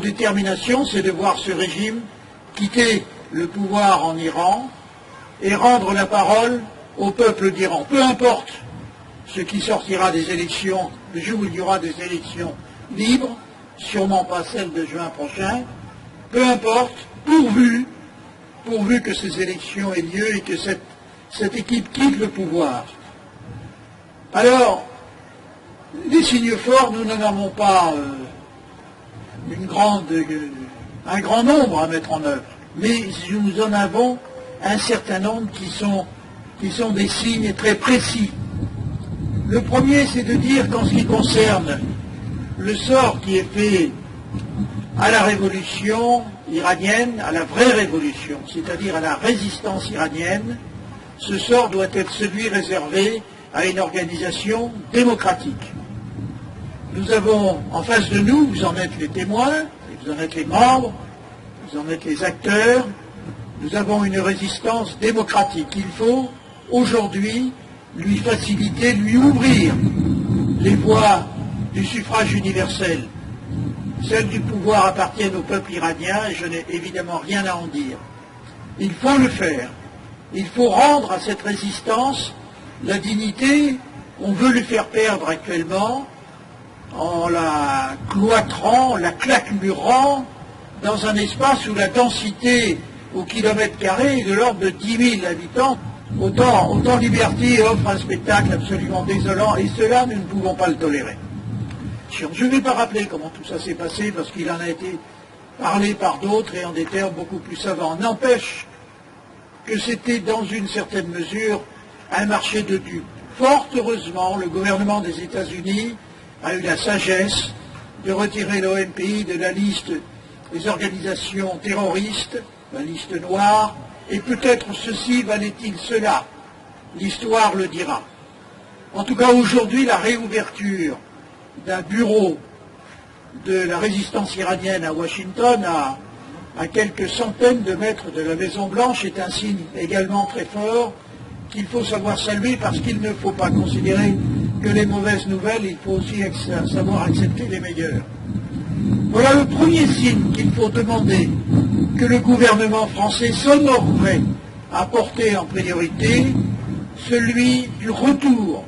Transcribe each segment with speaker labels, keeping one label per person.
Speaker 1: détermination, c'est de voir ce régime quitter le pouvoir en Iran et rendre la parole au peuple d'Iran. Peu importe ce qui sortira des élections, le jour où il y aura des élections libres, sûrement pas celles de juin prochain, peu importe, pourvu que ces élections aient lieu et que cette équipe quitte le pouvoir. Alors, les signes forts, nous n'en avons pas un grand nombre à mettre en œuvre, mais nous en avons un certain nombre qui sont des signes très précis. Le premier, c'est de dire qu'en ce qui concerne le sort qui est fait à la révolution iranienne, à la vraie révolution, c'est-à-dire à la résistance iranienne, ce sort doit être celui réservé à une organisation démocratique. Nous avons en face de nous, vous en êtes les témoins, vous en êtes les membres, vous en êtes les acteurs, nous avons une résistance démocratique. Il faut aujourd'hui lui faciliter, lui ouvrir les voies du suffrage universel. Celles du pouvoir appartiennent au peuple iranien et je n'ai évidemment rien à en dire. Il faut le faire. Il faut rendre à cette résistance la dignité qu'on veut lui faire perdre actuellement en la cloîtrant, en la claquemurant dans un espace où la densité au kilomètre carré est de l'ordre de 10 000 habitants. Autant Liberty offre un spectacle absolument désolant et cela, nous ne pouvons pas le tolérer. Je ne vais pas rappeler comment tout ça s'est passé parce qu'il en a été parlé par d'autres et en des termes beaucoup plus savants. N'empêche que c'était dans une certaine mesure un marché de dupes. Fort heureusement, le gouvernement des États-Unis a eu la sagesse de retirer l'ONPI de la liste des organisations terroristes, la liste noire, et peut-être ceci valait-il cela. L'histoire le dira. En tout cas, aujourd'hui, la réouverture d'un bureau de la résistance iranienne à Washington, à quelques centaines de mètres de la Maison-Blanche, est un signe également très fort qu'il faut savoir saluer parce qu'il ne faut pas considérer que les mauvaises nouvelles, il faut aussi savoir accepter les meilleures. Voilà le premier signe qu'il faut demander que le gouvernement français s'honorerait à porter en priorité, celui du retour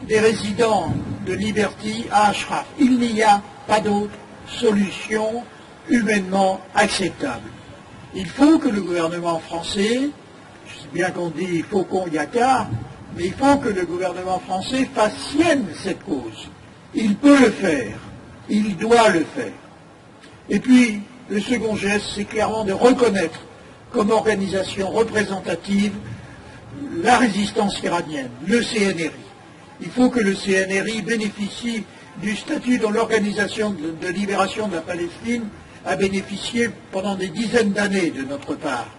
Speaker 1: des résidents de Liberty à Ashraf. Il n'y a pas d'autre solution humainement acceptable. Il faut que le gouvernement français, je sais bien qu'on dit il faut qu'on y a qu'à, mais il faut que le gouvernement français fasse sienne cette cause. Il peut le faire, il doit le faire. Et puis, le second geste, c'est clairement de reconnaître comme organisation représentative la résistance iranienne, le CNRI. Il faut que le CNRI bénéficie du statut dont l'Organisation de libération de la Palestine a bénéficié pendant des dizaines d'années de notre part.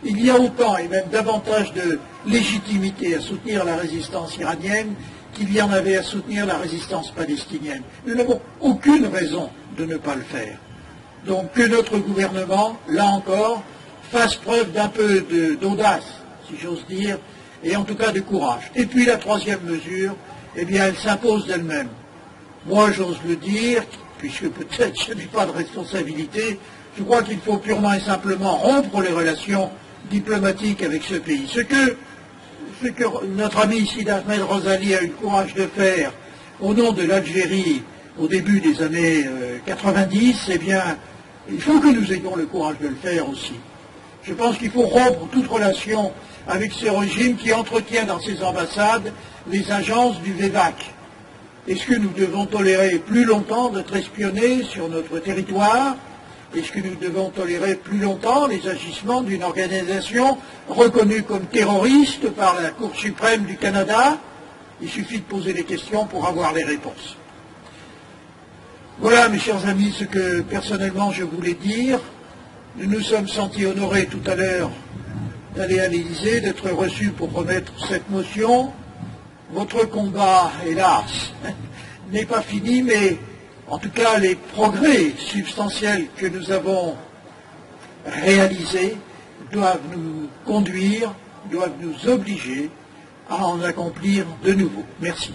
Speaker 1: Il y a autant et même davantage de légitimité à soutenir la résistance iranienne qu'il y en avait à soutenir la résistance palestinienne. Nous n'avons aucune raison de ne pas le faire. Donc que notre gouvernement, là encore, fasse preuve d'un peu d'audace, si j'ose dire, et en tout cas de courage. Et puis la troisième mesure, eh bien, elle s'impose d'elle-même. Moi, j'ose le dire, puisque peut-être je n'ai pas de responsabilité, je crois qu'il faut purement et simplement rompre les relations diplomatiques avec ce pays. Ce que notre ami Sid Ahmed Rosali a eu le courage de faire au nom de l'Algérie au début des années 90, eh bien, il faut que nous ayons le courage de le faire aussi. Je pense qu'il faut rompre toute relation avec ce régime qui entretient dans ses ambassades les agences du VEVAC. Est-ce que nous devons tolérer plus longtemps d'être espionnés sur notre territoire? Est-ce que nous devons tolérer plus longtemps les agissements d'une organisation reconnue comme terroriste par la Cour suprême du Canada? Il suffit de poser les questions pour avoir les réponses. Voilà, mes chers amis, ce que personnellement je voulais dire. Nous nous sommes sentis honorés tout à l'heure d'aller à l'Élysée, d'être reçus pour remettre cette motion. Votre combat, hélas, n'est pas fini, mais en tout cas, les progrès substantiels que nous avons réalisés doivent nous conduire, doivent nous obliger à en accomplir de nouveau. Merci.